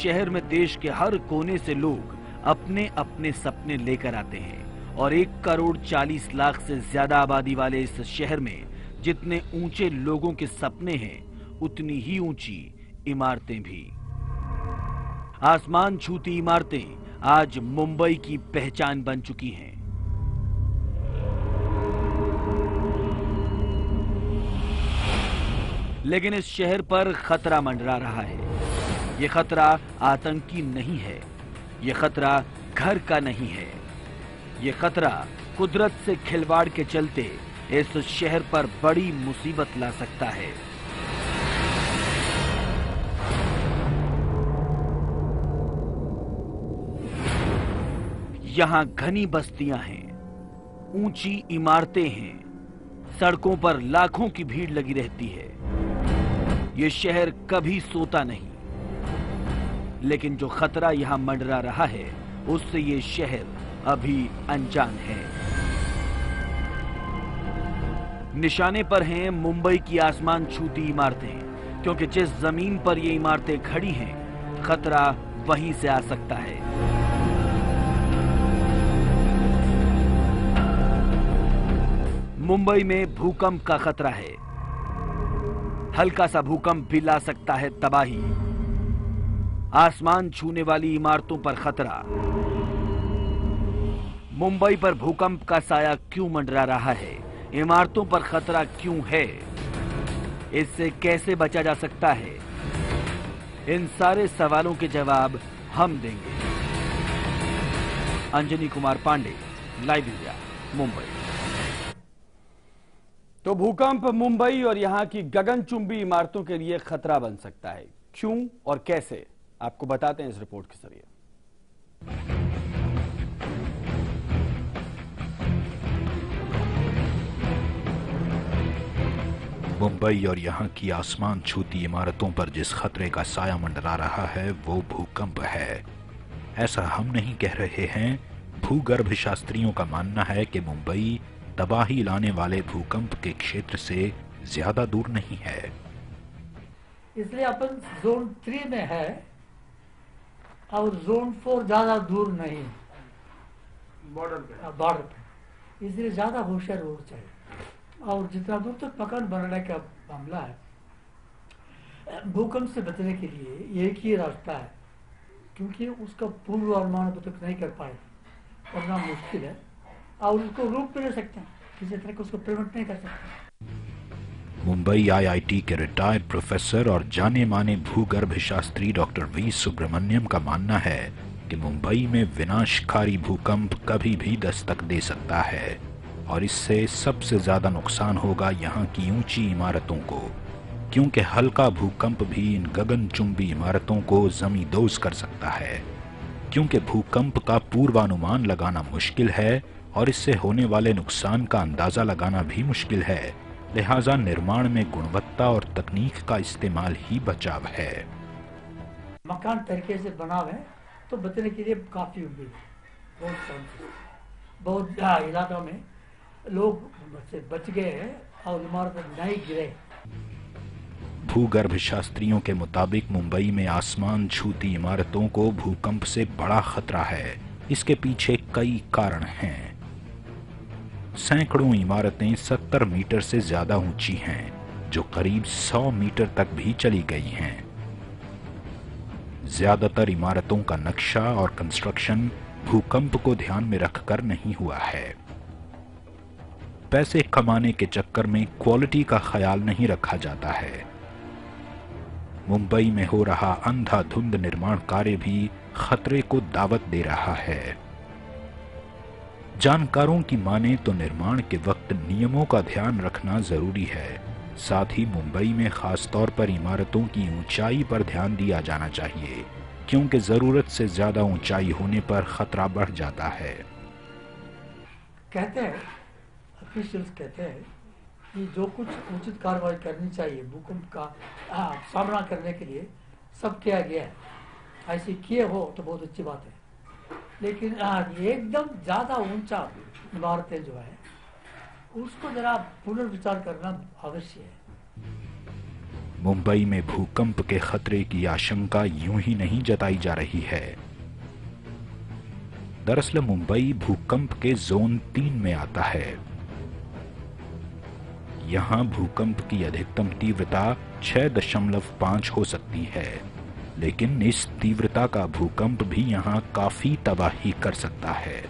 शहर में देश के हर कोने से लोग अपने अपने सपने लेकर आते हैं और 1,40,00,000 से ज्यादा आबादी वाले इस शहर में जितने ऊंचे लोगों के सपने हैं उतनी ही ऊंची इमारतें भी। आसमान छूती इमारतें आज मुंबई की पहचान बन चुकी हैं। लेकिन इस शहर पर खतरा मंडरा रहा है। यह खतरा आतंकी नहीं है, यह खतरा घर का नहीं है, यह खतरा कुदरत से खिलवाड़ के चलते इस शहर पर बड़ी मुसीबत ला सकता है। यहां घनी बस्तियां हैं, ऊंची इमारतें हैं, सड़कों पर लाखों की भीड़ लगी रहती है। यह शहर कभी सोता नहीं, लेकिन जो खतरा यहां मंडरा रहा है उससे यह शहर अभी अनजान है। निशाने पर हैं मुंबई की आसमान छूती इमारतें, क्योंकि जिस जमीन पर ये इमारतें खड़ी हैं खतरा वहीं से आ सकता है। मुंबई में भूकंप का खतरा है। हल्का सा भूकंप भी ला सकता है तबाही। आसमान छूने वाली इमारतों पर खतरा। मुंबई पर भूकंप का साया क्यों मंडरा रहा है? इमारतों पर खतरा क्यों है? इससे कैसे बचा जा सकता है? इन सारे सवालों के जवाब हम देंगे। Anjani Kumar Pandey, live India, Mumbai. तो भूकंप मुंबई और यहां की गगनचुंबी इमारतों के लिए खतरा बन सकता है। क्यों और कैसे, आपको बताते हैं इस रिपोर्ट के जरिए। मुंबई और यहां की आसमान छूती इमारतों पर जिस खतरे का साया मंडरा रहा है वो भूकंप है। ऐसा हम नहीं कह रहे हैं, भूगर्भ शास्त्रियों का मानना है कि मुंबई तबाही लाने वाले भूकंप के क्षेत्र से ज्यादा दूर नहीं है। इसलिए अपन जोन 3 में है और जोन 4 ज्यादा दूर नहीं, बॉर्डर पे, इसलिए ज्यादा होशियार होना चाहिए। और जितना दूर तक मकान बनाने का मामला है, भूकंप से बचने के लिए एक ही रास्ता है, क्योंकि उसका पूर्वानुमान अब तक नहीं कर पाए, करना मुश्किल है और उसको रोक भी नहीं सकते, किसी तरह का उसको प्रिवेंट नहीं कर सकते। मुंबई आईआईटी के रिटायर्ड प्रोफेसर और जाने माने भूगर्भ शास्त्री डॉक्टर वी सुब्रमण्यम का मानना है कि मुंबई में विनाशकारी भूकंप कभी भी दस्तक दे सकता है और इससे सबसे ज्यादा नुकसान होगा यहाँ की ऊंची इमारतों को, क्योंकि हल्का भूकंप भी इन गगनचुंबी इमारतों को जमींदोज कर सकता है। क्योंकि भूकंप का पूर्वानुमान लगाना मुश्किल है और इससे होने वाले नुकसान का अंदाजा लगाना भी मुश्किल है, लिहाजा निर्माण में गुणवत्ता और तकनीक का इस्तेमाल ही बचाव है। मकान तरीके से बना हुआ है तो बचने के लिए काफी उम्मीद है। बहुत इलाकों में लोग बच गए हैं और इमारत नहीं गिरे। भूगर्भ शास्त्रियों के मुताबिक मुंबई में आसमान छूती इमारतों को भूकंप से बड़ा खतरा है। इसके पीछे कई कारण हैं। सैकड़ों इमारतें 70 मीटर से ज्यादा ऊंची हैं, जो करीब 100 मीटर तक भी चली गई हैं। ज्यादातर इमारतों का नक्शा और कंस्ट्रक्शन भूकंप को ध्यान में रखकर नहीं हुआ है। पैसे कमाने के चक्कर में क्वालिटी का ख्याल नहीं रखा जाता है। मुंबई में हो रहा अंधाधुंध निर्माण कार्य भी खतरे को दावत दे रहा है। जानकारों की माने तो निर्माण के वक्त नियमों का ध्यान रखना जरूरी है। साथ ही मुंबई में खासतौर पर इमारतों की ऊंचाई पर ध्यान दिया जाना चाहिए, क्योंकि जरूरत से ज्यादा ऊंचाई होने पर खतरा बढ़ जाता है। कहते हैं, ऑफिशियल्स कहते हैं कि जो कुछ उचित कार्रवाई करनी चाहिए भूकंप का सामना करने के लिए सब किया गया है। ऐसे किए हो तो बहुत अच्छी बात है, लेकिन एकदम ज्यादा ऊंचा इमारतें जो है उसको जरा पुनर्विचार करना अवश्य है। मुंबई में भूकंप के खतरे की आशंका यूं ही नहीं जताई जा रही है। दरअसल मुंबई भूकंप के जोन 3 में आता है। यहां भूकंप की अधिकतम तीव्रता 6.5 हो सकती है, लेकिन इस तीव्रता का भूकंप भी यहां काफी तबाही कर सकता है।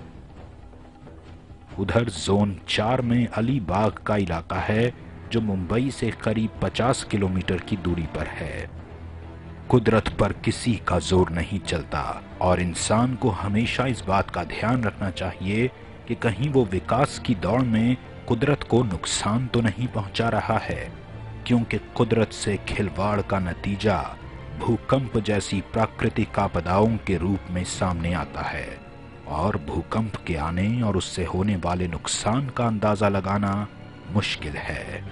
उधर जोन 4 में अलीबाग का इलाका है, जो मुंबई से करीब 50 किलोमीटर की दूरी पर है। कुदरत पर किसी का जोर नहीं चलता और इंसान को हमेशा इस बात का ध्यान रखना चाहिए कि कहीं वो विकास की दौड़ में कुदरत को नुकसान तो नहीं पहुंचा रहा है, क्योंकि कुदरत से खिलवाड़ का नतीजा भूकंप जैसी प्राकृतिक आपदाओं के रूप में सामने आता है और भूकंप के आने और उससे होने वाले नुकसान का अंदाजा लगाना मुश्किल है।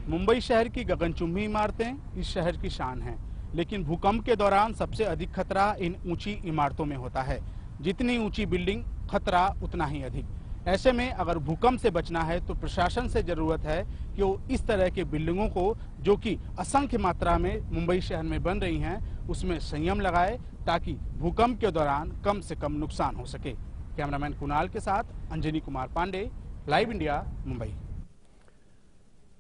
मुंबई शहर की गगनचुंबी इमारतें इस शहर की शान हैं, लेकिन भूकंप के दौरान सबसे अधिक खतरा इन ऊंची इमारतों में होता है। जितनी ऊंची बिल्डिंग, खतरा उतना ही अधिक। ऐसे में अगर भूकंप से बचना है तो प्रशासन से जरूरत है कि वो इस तरह के बिल्डिंगों को, जो कि असंख्य मात्रा में मुंबई शहर में बन रही हैं, उसमें संयम लगाए ताकि भूकंप के दौरान कम से कम नुकसान हो सके। कैमरामैन कुणाल के साथ अंजनी कुमार पांडे, लाइव इंडिया, मुंबई।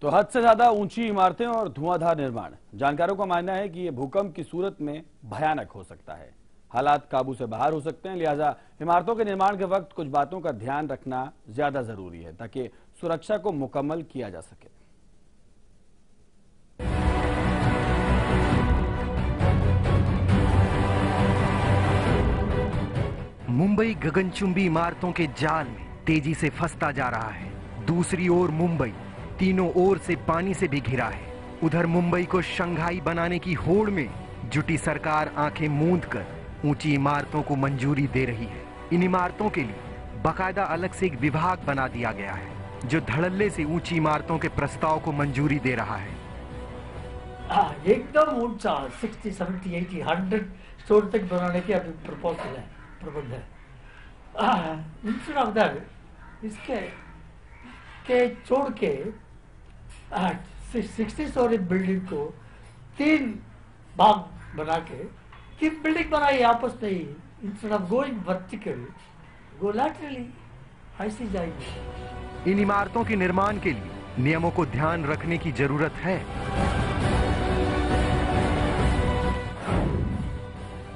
तो हद से ज्यादा ऊंची इमारतें और धुआंधार निर्माण, जानकारों का मानना है कि यह भूकंप की सूरत में भयानक हो सकता है। हालात काबू से बाहर हो सकते हैं, लिहाजा इमारतों के निर्माण के वक्त कुछ बातों का ध्यान रखना ज्यादा जरूरी है ताकि सुरक्षा को मुकम्मल किया जा सके। मुंबई गगनचुंबी इमारतों के जाल में तेजी से फंसता जा रहा है। दूसरी ओर मुंबई तीनों ओर से पानी से भी घिरा है। उधर मुंबई को शंघाई बनाने की होड़ में जुटी सरकार आंखें मूंद कर ऊंची इमारतों को मंजूरी दे रही है। इन इमारतों के लिए बाकायदा अलग से एक विभाग बना दिया गया है जो धड़ल्ले से ऊंची इमारतों के प्रस्ताव को मंजूरी दे रहा है। एकदम ऊंचा 60, 70, 80, 100 स्टोर तक बनाने की अभी प्रपोजल है, प्रबंध है। इंस्टेड ऑफ दैट इसके के छोड़ के 60 स्टोरी बिल्डिंग को 3 भाग बना के 3 बिल्डिंग बनाई आपस में ही। Instead of going vertically, go laterally, ऐसी जाएगी। इन इमारतों के निर्माण के लिए नियमों को ध्यान रखने की जरूरत है।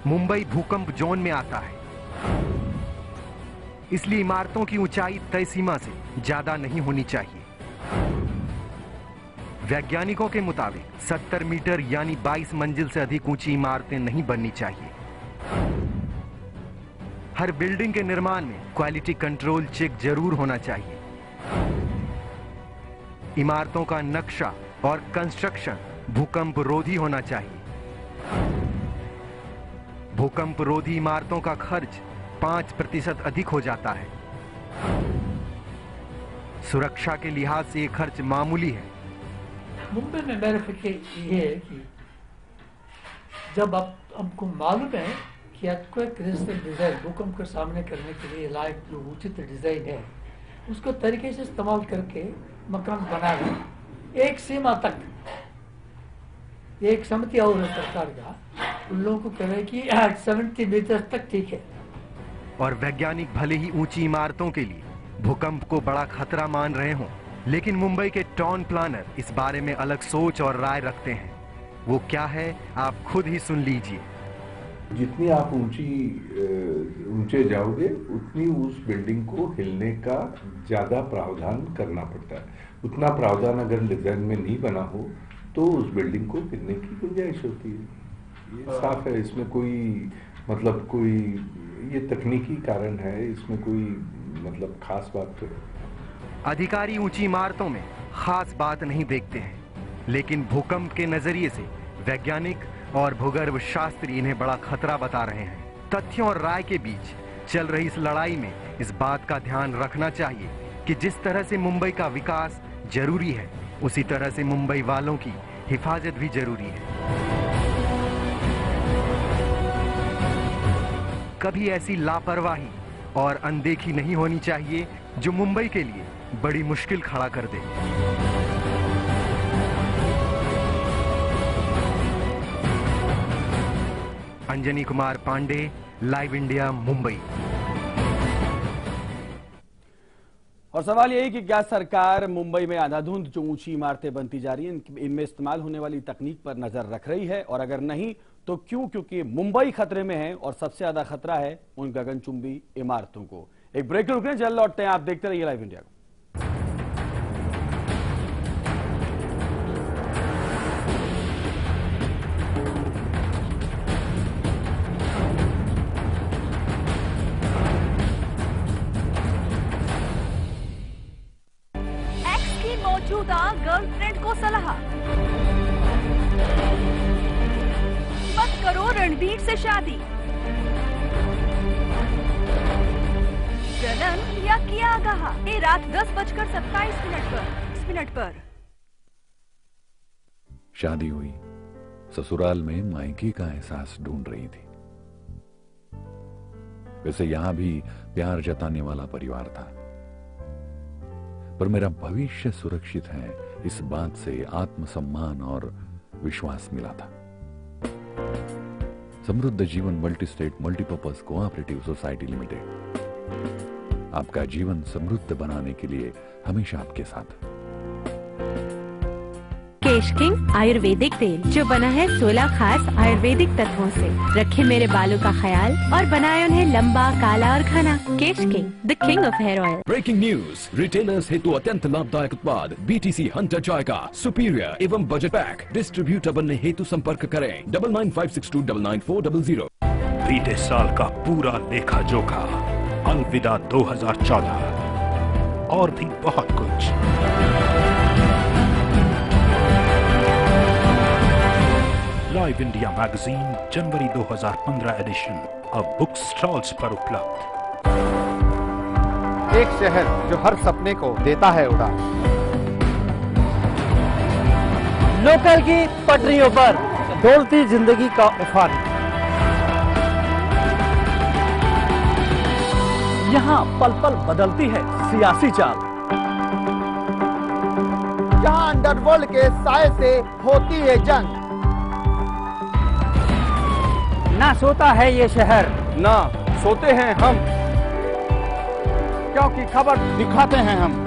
मुंबई भूकंप जोन में आता है, इसलिए इमारतों की ऊंचाई तय सीमा से ज्यादा नहीं होनी चाहिए। वैज्ञानिकों के मुताबिक 70 मीटर यानी 22 मंजिल से अधिक ऊंची इमारतें नहीं बननी चाहिए। हर बिल्डिंग के निर्माण में क्वालिटी कंट्रोल चेक जरूर होना चाहिए। इमारतों का नक्शा और कंस्ट्रक्शन भूकंप रोधी होना चाहिए। भूकंप रोधी इमारतों का खर्च 5% अधिक हो जाता है। सुरक्षा के लिहाज से ये खर्च मामूली है। मुंबई में मेरा फिक्र ये है कि जब हमको मालूम है कि अर्थक्वेक रेजिस्टेंट डिजाइन, भूकंप का सामने करने के लिए लायक जो उचित डिजाइन है, उसको तरीके से इस्तेमाल करके मकान बना रहे एक सीमा तक। एक समिति और सरकार का उन लोगों को कहे कि 70 मीटर तक ठीक है। और वैज्ञानिक भले ही ऊंची इमारतों के लिए भूकंप को बड़ा खतरा मान रहे हों, लेकिन मुंबई के टाउन प्लानर इस बारे में अलग सोच और राय रखते हैं। वो क्या है, आप खुद ही सुन लीजिए। जितनी आप ऊंचे जाओगे उतनी उस बिल्डिंग को हिलने का ज्यादा प्रावधान करना पड़ता है। उतना प्रावधान अगर डिजाइन में नहीं बना हो तो उस बिल्डिंग को हिलने की गुंजाइश होती है। ये साफ है, इसमें कोई ये तकनीकी कारण है, इसमें कोई खास बात तो। अधिकारी ऊंची इमारतों में खास बात नहीं देखते हैं, लेकिन भूकंप के नजरिए से वैज्ञानिक और भूगर्भ शास्त्री इन्हें बड़ा खतरा बता रहे हैं। तथ्यों और राय के बीच चल रही इस लड़ाई में इस बात का ध्यान रखना चाहिए कि जिस तरह से मुंबई का विकास जरूरी है, उसी तरह से मुंबई वालों की हिफाजत भी जरूरी है। कभी ऐसी लापरवाही और अनदेखी नहीं होनी चाहिए जो मुंबई के लिए बड़ी मुश्किल खड़ा कर दे। Anjani Kumar Pandey, live India, Mumbai. और सवाल यही कि क्या सरकार मुंबई में अंधाधुंध जो ऊंची इमारतें बनती जा रही हैं इनमें इस्तेमाल होने वाली तकनीक पर नजर रख रही है, और अगर नहीं तो क्यों? क्योंकि मुंबई खतरे में है और सबसे ज्यादा खतरा है उन गगनचुंबी इमारतों को। एक ब्रेक रुकने, जल्द लौटते हैं, आप देखते रहिए लाइव इंडिया को। मौजूदा गर्लफ्रेंड को सलाह, मत करो रणबीर से शादी। जलन या किया आगाह, ये रात 10:27 पर। शादी हुई, ससुराल में मायके का एहसास ढूंढ रही थी। वैसे यहां भी प्यार जताने वाला परिवार था, पर मेरा भविष्य सुरक्षित है इस बात से आत्मसम्मान और विश्वास मिला था। समृद्ध जीवन multi state multipurpose cooperative society limited आपका जीवन समृद्ध बनाने के लिए हमेशा आपके साथ। केश किंग आयुर्वेदिक तेल जो बना है 16 खास आयुर्वेदिक तत्वों से, रखे मेरे बालों का ख्याल और बनाए उन्हें लंबा, काला और घना। Kesh king, the king of hair oil. Breaking news, retailers हेतु अत्यंत लाभदायक उत्पाद BTC हंटर जॉय का सुपीरियर एवं बजट पैक डिस्ट्रीब्यूटर बनने हेतु संपर्क करें 9956299400। बीते साल का पूरा लेखा जोखा, अलविदा 2014 और भी बहुत कुछ। लाइव इंडिया मैगजीन जनवरी 2015 एडिशन अब बुक स्टॉल्स पर उपलब्ध। एक शहर जो हर सपने को देता है उड़ान। लोकल की पटरियों पर डोलती जिंदगी का उफान। यहाँ पल पल बदलती है सियासी चाल। यहाँ अंडरवर्ल्ड के साए से होती है जंग। ना सोता है ये शहर, ना सोते हैं हम, क्योंकि खबर दिखाते हैं हम।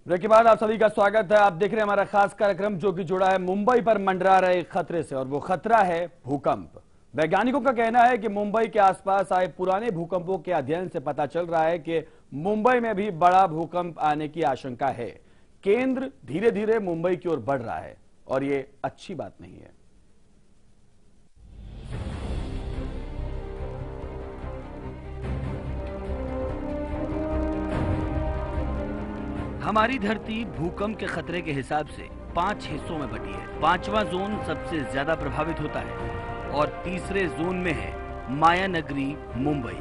ब्रेक के बाद आप सभी का स्वागत है। आप देख रहे हैं हमारा खास कार्यक्रम जो कि जुड़ा है मुंबई पर मंडरा रहे खतरे से, और वो खतरा है भूकंप। वैज्ञानिकों का कहना है कि मुंबई के आसपास आए पुराने भूकंपों के अध्ययन से पता चल रहा है कि मुंबई में भी बड़ा भूकंप आने की आशंका है। केंद्र धीरे धीरे मुंबई की ओर बढ़ रहा है और ये अच्छी बात नहीं है। हमारी धरती भूकंप के खतरे के हिसाब से 5 हिस्सों में बटी है। 5वां जोन सबसे ज्यादा प्रभावित होता है और तीसरे जोन में है माया नगरी मुंबई।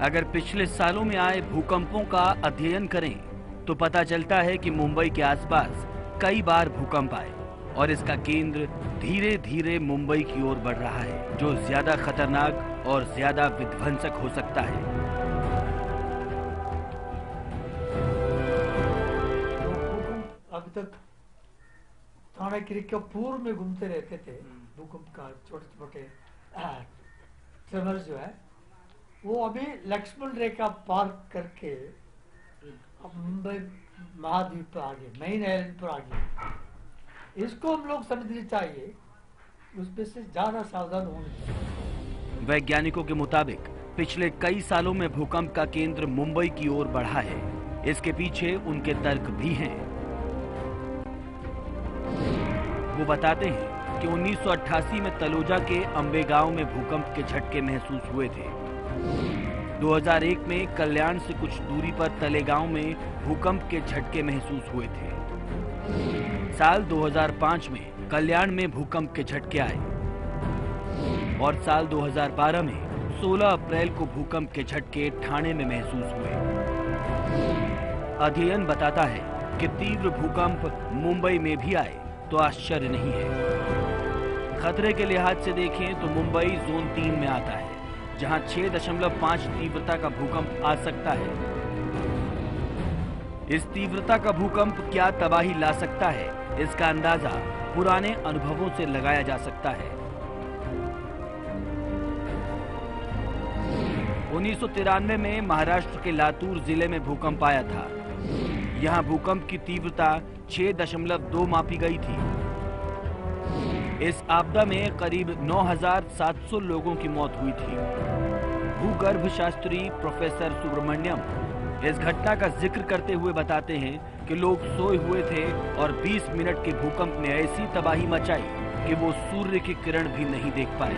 अगर पिछले सालों में आए भूकंपों का अध्ययन करें तो पता चलता है कि मुंबई के आसपास कई बार भूकंप आए और इसका केंद्र धीरे धीरे मुंबई की ओर बढ़ रहा है, जो ज्यादा खतरनाक और ज्यादा विध्वंसक हो सकता है। अभी तक थाना क्रिक के पूर्व में घूमते रहते थे। भूकंप का छोटे छोटे ट्रेमर्स जो है वो अभी लक्ष्मण रेखा पार करके अब मुंबई महाद्वीप पर आ गए, मेन आइलैंड पर आ गए। इसको हम लोग समझनी चाहिए, उसमें से ज्यादा सावधान होना चाहिए। वैज्ञानिकों के मुताबिक पिछले कई सालों में भूकंप का केंद्र मुंबई की ओर बढ़ा है। इसके पीछे उनके तर्क भी हैं। वो बताते हैं कि 1988 में तलोजा के अंबेगांव में भूकंप के झटके महसूस हुए थे। 2001 में कल्याण से कुछ दूरी पर तलेगांव में भूकंप के झटके महसूस हुए थे। साल 2005 में कल्याण में भूकंप के झटके आए और साल 2012 में 16 अप्रैल को भूकंप के झटके ठाणे में महसूस हुए। अध्ययन बताता है कि तीव्र भूकंप मुंबई में भी आए तो आश्चर्य नहीं है। खतरे के लिहाज से देखें तो मुंबई जोन 3 में आता है, जहां 6.5 तीव्रता का भूकंप आ सकता है। इस तीव्रता का भूकंप क्या तबाही ला सकता है, इसका अंदाजा पुराने अनुभवों से लगाया जा सकता है। 1993 में महाराष्ट्र के लातूर जिले में भूकंप आया था। यहां भूकंप की तीव्रता 6.2 मापी गई थी। इस आपदा में करीब 9,700 लोगों की मौत हुई थी। भूगर्भ शास्त्री प्रोफेसर सुब्रमण्यम इस घटना का जिक्र करते हुए बताते हैं कि लोग सोए हुए थे और 20 मिनट के भूकंप ने ऐसी तबाही मचाई कि वो सूर्य की किरण भी नहीं देख पाए।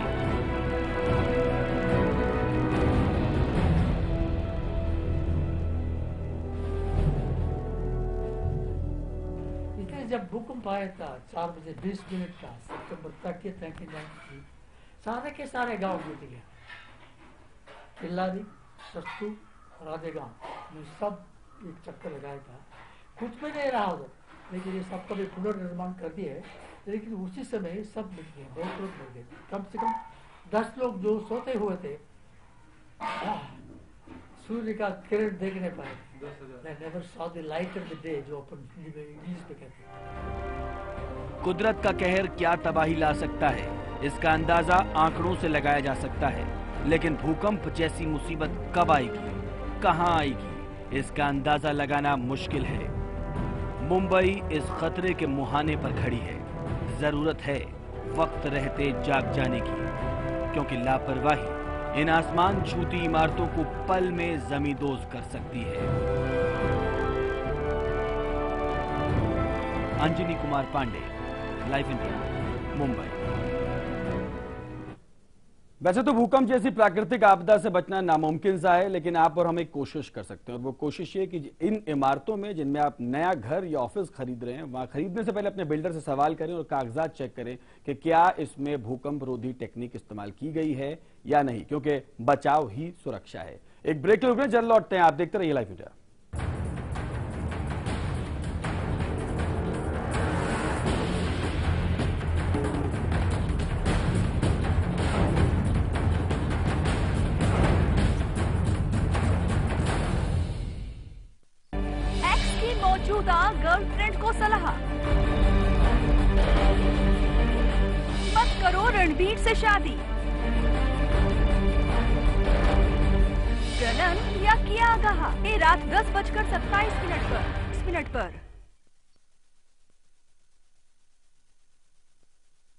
जब भूकंप आया था 4 बजे 20 मिनट का सितंबर 30 1993, सारे के सारे गांव जीत गए। किल्लारी, सस्तू और आधे गांव में सब एक चक्कर लगाया था। कुछ में नहीं रहा उधर, लेकिन ये सब कभी पुनर्निर्माण कर दिए है। लेकिन उसी समय सब मिट गए, बहुत लोग मर गए। कम से कम 10 लोग जो सोते हुए थे सूर्य का किरण देख नहीं पाए। Never saw the light of the day, जो अपन इंग्लिश में कहते हैं। कुदरत का कहर क्या तबाही ला सकता है, इसका अंदाजा आंकड़ों से लगाया जा सकता है, लेकिन भूकंप जैसी मुसीबत कब आएगी, कहां आएगी, इसका अंदाजा लगाना मुश्किल है। मुंबई इस खतरे के मुहाने पर खड़ी है। जरूरत है वक्त रहते जाग जाने की, क्योंकि लापरवाही इन आसमान छूती इमारतों को पल में जमींदोज कर सकती है। Anjani Kumar Pandey, live India, Mumbai. वैसे तो भूकंप जैसी प्राकृतिक आपदा से बचना नामुमकिन सा है, लेकिन आप और हम एक कोशिश कर सकते हैं, और वो कोशिश ये कि इन इमारतों में जिनमें आप नया घर या ऑफिस खरीद रहे हैं, वहां खरीदने से पहले अपने बिल्डर से सवाल करें और कागजात चेक करें कि क्या इसमें भूकंप रोधी टेक्निक इस्तेमाल की गई है या नहीं, क्योंकि बचाव ही सुरक्षा है। एक ब्रेक ले, जल्द लौटते हैं। आप देखते रहिए लाइव इंडिया। गर्लफ्रेंड को सलाह, मत करो रणबीर से शादी। जलन या किया आगाह, ये रात 10:27 पर।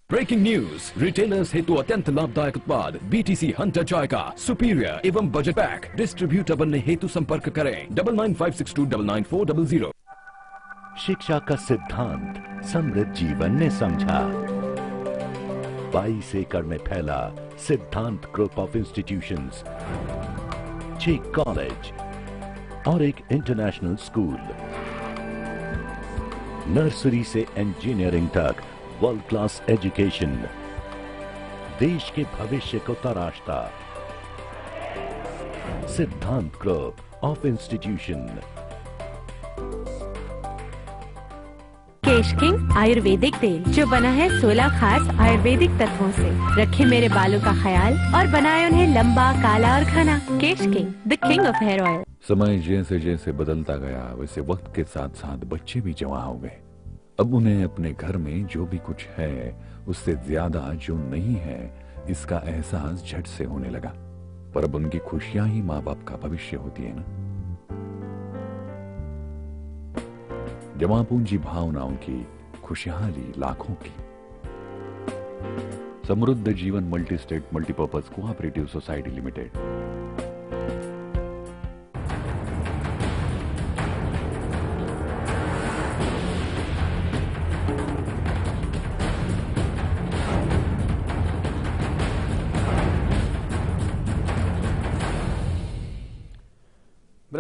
ब्रेकिंग न्यूज, रिटेलर्स हेतु अत्यंत लाभदायक उत्पाद BTC हंटर जॉय का सुपीरियर एवं बजट पैक डिस्ट्रीब्यूटर बनने हेतु संपर्क करें 9956299400। शिक्षा का सिद्धांत समृद्ध जीवन ने समझा। 22 एकड़ में फैला सिद्धांत ग्रुप ऑफ इंस्टीट्यूशंस, 6 कॉलेज और एक इंटरनेशनल स्कूल, नर्सरी से इंजीनियरिंग तक वर्ल्ड क्लास एजुकेशन, देश के भविष्य को तराशता। Siddhant group of institution. Kesh King Ayurvedic तेल, जो बना है 16 खास आयुर्वेदिक तत्वों से, रखे मेरे बालों का ख्याल और बनाए उन्हें लंबा, काला और घना। Kesh king, the king of hair oil. समय जैसे जैसे बदलता गया, वैसे वक्त के साथ साथ बच्चे भी जवां हो गए। अब उन्हें अपने घर में जो भी कुछ है उससे ज्यादा जो नहीं है, इसका एहसास झट से होने लगा। पर अब उनकी खुशियां ही माँ बाप का भविष्य होती है ना। जमा पूंजी भावनाओं की, खुशहाली लाखों की। समृद्ध जीवन multi state multipurpose cooperative society limited.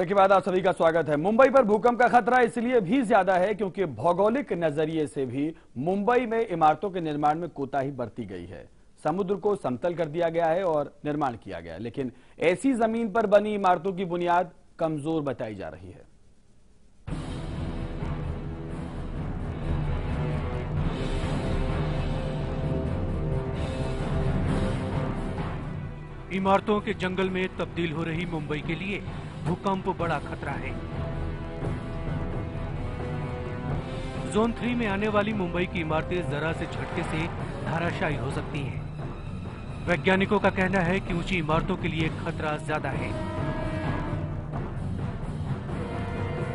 Break के बाद आप सभी का स्वागत है। मुंबई पर भूकंप का खतरा इसलिए भी ज्यादा है क्योंकि भौगोलिक नजरिए से भी मुंबई में इमारतों के निर्माण में कोताही बरती गई है। समुद्र को समतल कर दिया गया है और निर्माण किया गया है, लेकिन ऐसी जमीन पर बनी इमारतों की बुनियाद कमजोर बताई जा रही है। इमारतों के जंगल में तब्दील हो रही मुंबई के लिए भूकंप बड़ा खतरा है। जोन 3 में आने वाली मुंबई की इमारतें जरा से झटके से धराशायी हो सकती हैं। वैज्ञानिकों का कहना है कि ऊंची इमारतों के लिए खतरा ज्यादा है।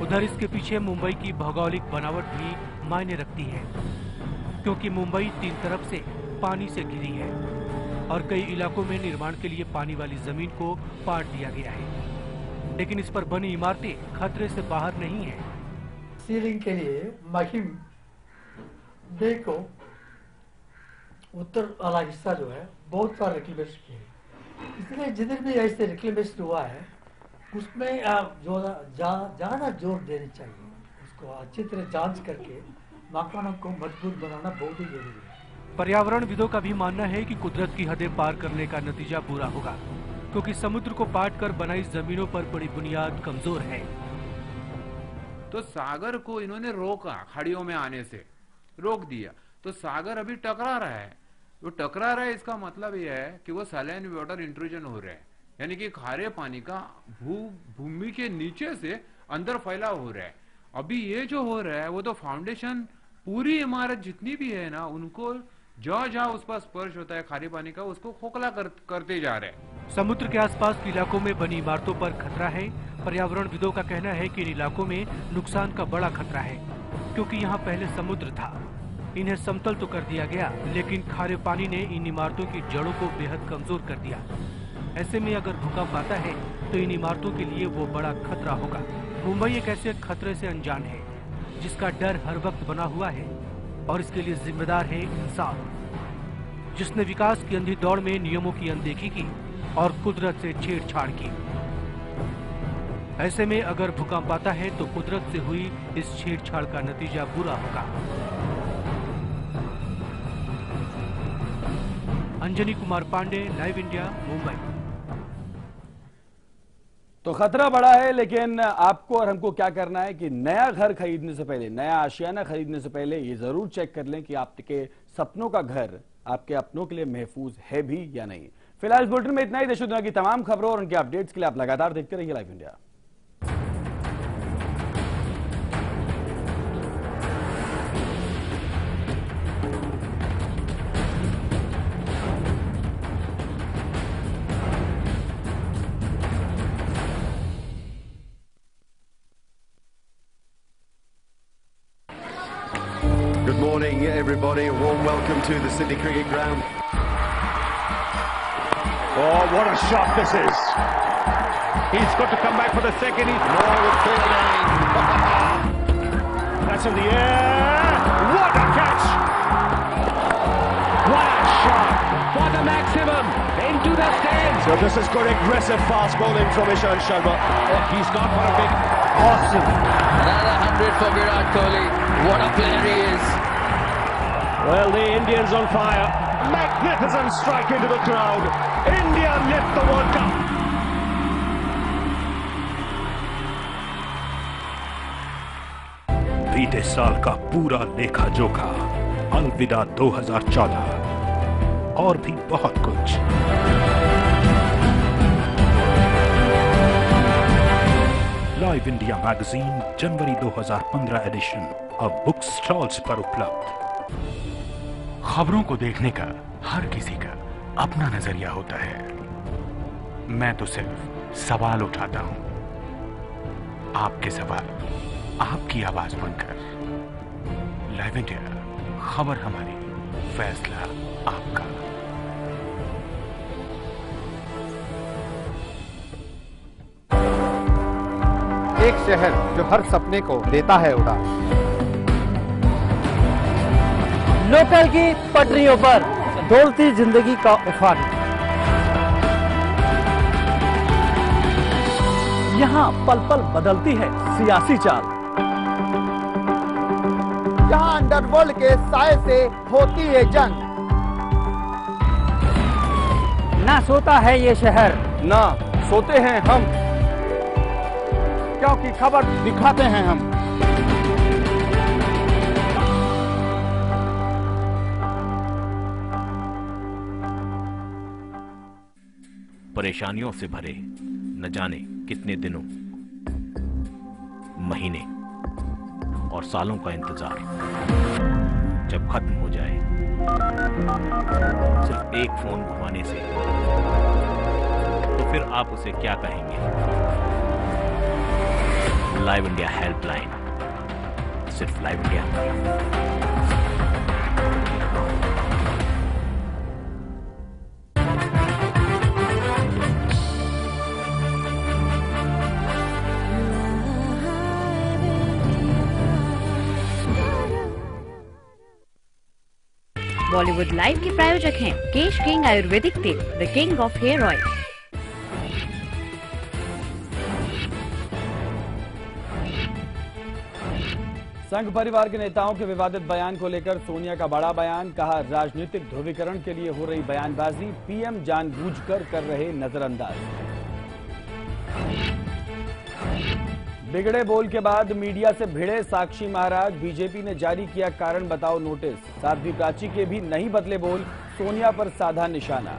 उधर इसके पीछे मुंबई की भौगोलिक बनावट भी मायने रखती है, क्योंकि मुंबई 3 तरफ से पानी से घिरी है और कई इलाकों में निर्माण के लिए पानी वाली जमीन को पाट दिया गया है, लेकिन इस पर बनी इमारतें खतरे से बाहर नहीं है। सीलिंग के लिए महिम डे को उत्तर वाला हिस्सा जो है बहुत सारा रिक्लेमेशन किया है, इसलिए जिधर भी ऐसे रिक्लेमेशन हुआ है उसमें ज्यादा जोर देनी चाहिए। उसको अच्छी तरह जांच करके मकानों को मजबूत बनाना बहुत ही जरूरी है। पर्यावरणविदों का भी मानना है कि कुदरत की हदें पार करने का नतीजा बुरा होगा, क्योंकि समुद्र को पाट कर बनाई जमीनों पर बड़ी बुनियाद कमजोर है। तो सागर को इन्होंने रोका, खाड़ियों में आने से रोक दिया, तो सागर अभी टकरा रहा है। वो टकरा रहा है, इसका मतलब यह है कि वो सैलाइन वाटर इंट्रूजन हो रहा है, यानी कि खारे पानी का भूमि के नीचे से अंदर फैलाव हो रहा है। अभी ये जो हो रहा है वो तो फाउंडेशन, पूरी इमारत जितनी भी है ना, उनको जहाँ उस पर स्पर्श होता है खारे पानी का, उसको खोखला करते जा रहे हैं। समुद्र के आसपास के इलाकों में बनी इमारतों पर खतरा है। पर्यावरणविदों का कहना है कि इन इलाकों में नुकसान का बड़ा खतरा है, क्योंकि यहाँ पहले समुद्र था। इन्हें समतल तो कर दिया गया, लेकिन खारे पानी ने इन इमारतों की जड़ों को बेहद कमजोर कर दिया। ऐसे में अगर भूकंप आता है तो इन इमारतों के लिए वो बड़ा खतरा होगा। मुंबई एक ऐसे खतरे से अनजान है जिसका डर हर वक्त बना हुआ है, और इसके लिए जिम्मेदार है इंसान, जिसने विकास की अंधी दौड़ में नियमों की अनदेखी की और कुदरत से छेड़छाड़ की। ऐसे में अगर भूकंप आता है तो कुदरत से हुई इस छेड़छाड़ का नतीजा बुरा होगा। Anjani Kumar Pandey, live India, Mumbai. तो खतरा बड़ा है, लेकिन आपको और हमको क्या करना है कि नया घर खरीदने से पहले, नया आशियाना खरीदने से पहले ये जरूर चेक कर लें कि आपके सपनों का घर आपके अपनों के लिए महफूज है भी या नहीं। फिलहाल इस बुलेटिन में इतना ही। देश दुनिया की तमाम खबरों और उनके अपडेट्स के लिए आप लगातार देखते रहिए live India. Good morning, everybody. A warm welcome to the Sydney Cricket Ground. Oh, what a shot this is. He's got to come back for the second. That's in the air. What a catch. What a shot. For the maximum. Into the stands. So this is good aggressive fast bowling from Ishant Sharma. Oh, he's gone for a big. Awesome. Another 100 for Virat Kohli. What a player he is. Well, the Indians on fire. Magnificent strike into the crowd. India lift the World Cup. बीते साल का पूरा लेखा जोखा, अलविदा 2014 और भी बहुत कुछ। लाइव इंडिया मैगजीन जनवरी 2015 एडिशन अब बुक स्टॉल्स पर उपलब्ध। खबरों को देखने का हर किसी का अपना नजरिया होता है। मैं तो सिर्फ सवाल उठाता हूं। आपके सवाल आपकी आवाज बनकर। लाइव इंडिया, खबर हमारी, फैसला आपका। एक शहर जो हर सपने को देता है उड़ान। लोकल की पटरियों पर डोलती जिंदगी का उफान। यहाँ पल पल बदलती है सियासी चाल। यहाँ अंडरवर्ल्ड के साए से होती है जंग। ना सोता है ये शहर, ना सोते हैं हम, क्योंकि खबर दिखाते हैं हम। परेशानियों से भरे न जाने कितने दिनों, महीने और सालों का इंतजार जब खत्म हो जाए सिर्फ एक फोन घुमाने से, तो फिर आप उसे क्या कहेंगे? लाइव इंडिया हेल्पलाइन, सिर्फ लाइव इंडिया। बॉलीवुड लाइव के प्रायोजक हैं केश किंग आयुर्वेदिक तेल, the king of hair oil. Sangh Parivar के नेताओं के विवादित बयान को लेकर सोनिया का बड़ा बयान, कहा राजनीतिक ध्रुवीकरण के लिए हो रही बयानबाजी, पीएम जानबूझकर कर रहे नजरअंदाज। बिगड़े बोल के बाद मीडिया से भिड़े साक्षी महाराज, बीजेपी ने जारी किया कारण बताओ नोटिस, साध्वी प्राची के भी नहीं बदले बोल, सोनिया पर साधा निशाना।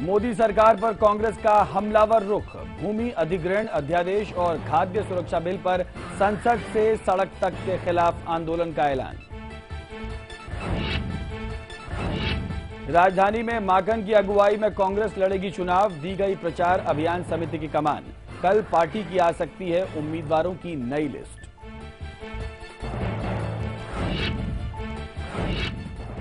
मोदी सरकार पर कांग्रेस का हमलावर रुख, भूमि अधिग्रहण अध्यादेश और खाद्य सुरक्षा बिल पर संसद से सड़क तक के खिलाफ आंदोलन का ऐलान। राजधानी में माकन की अगुवाई में कांग्रेस लड़ेगी चुनाव, दी गई प्रचार अभियान समिति की कमान, कल पार्टी की आ सकती है उम्मीदवारों की नई लिस्ट।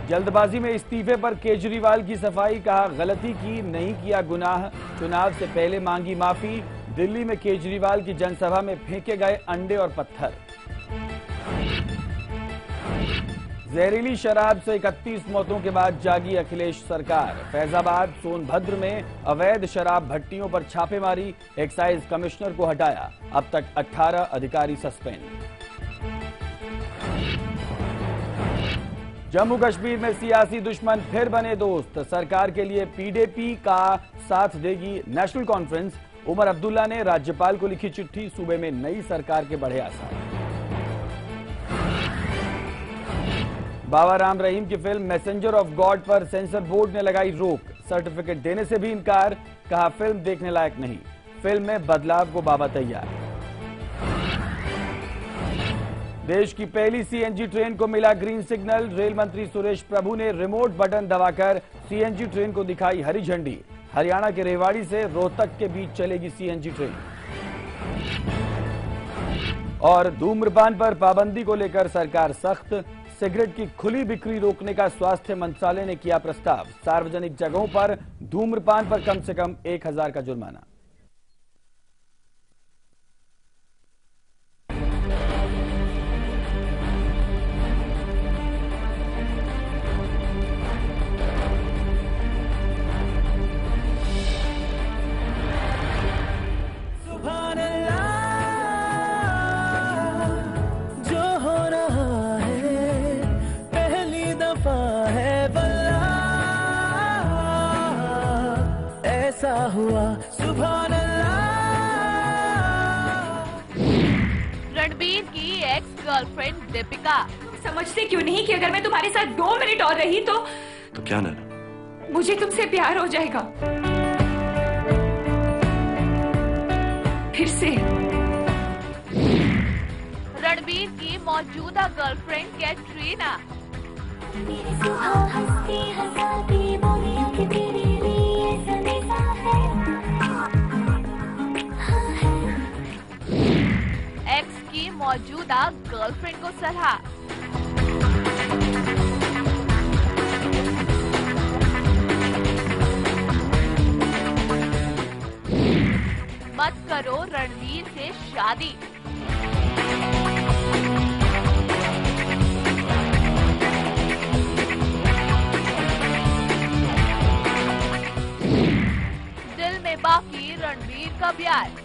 जल्दबाजी में इस्तीफे पर केजरीवाल की सफाई, कहा गलती की, नहीं किया गुनाह, चुनाव से पहले मांगी माफी। दिल्ली में केजरीवाल की जनसभा में फेंके गए अंडे और पत्थर। जहरीली शराब से 31 मौतों के बाद जागी अखिलेश सरकार, फैजाबाद सोनभद्र में अवैध शराब भट्टियों पर छापेमारी, एक्साइज कमिश्नर को हटाया, अब तक 18 अधिकारी सस्पेंड। जम्मू कश्मीर में सियासी दुश्मन फिर बने दोस्त, सरकार के लिए पीडीपी का साथ देगी नेशनल कॉन्फ्रेंस, उमर अब्दुल्ला ने राज्यपाल को लिखी चिट्ठी, सूबे में नई सरकार के बढ़े आसार। बाबा राम रहीम की फिल्म मैसेंजर ऑफ गॉड पर सेंसर बोर्ड ने लगाई रोक, सर्टिफिकेट देने से भी इनकार, कहा फिल्म देखने लायक नहीं, फिल्म में बदलाव को बाबा तैयार। देश की पहली सीएनजी ट्रेन को मिला ग्रीन सिग्नल, रेल मंत्री सुरेश प्रभु ने रिमोट बटन दबाकर सीएनजी ट्रेन को दिखाई हरी झंडी, हरियाणा के रेवाड़ी से रोहतक के बीच चलेगी सीएनजी ट्रेन। और धूम्रपान पर पाबंदी को लेकर सरकार सख्त, सिगरेट की खुली बिक्री रोकने का स्वास्थ्य मंत्रालय ने किया प्रस्ताव, सार्वजनिक जगहों पर धूम्रपान पर कम से कम 1000 का जुर्माना। हुआ सुभान अल्लाह। रणबीर की एक्स गर्लफ्रेंड दीपिका, समझते क्यों नहीं कि अगर मैं तुम्हारे साथ 2 मिनट और रही तो क्या नैना, मुझे तुमसे प्यार हो जाएगा फिर से। रणबीर की मौजूदा गर्लफ्रेंड कैटरीना, एक्स की मौजूदा गर्लफ्रेंड को सलाह, मत करो रणबीर से शादी। रणबीर का प्यार।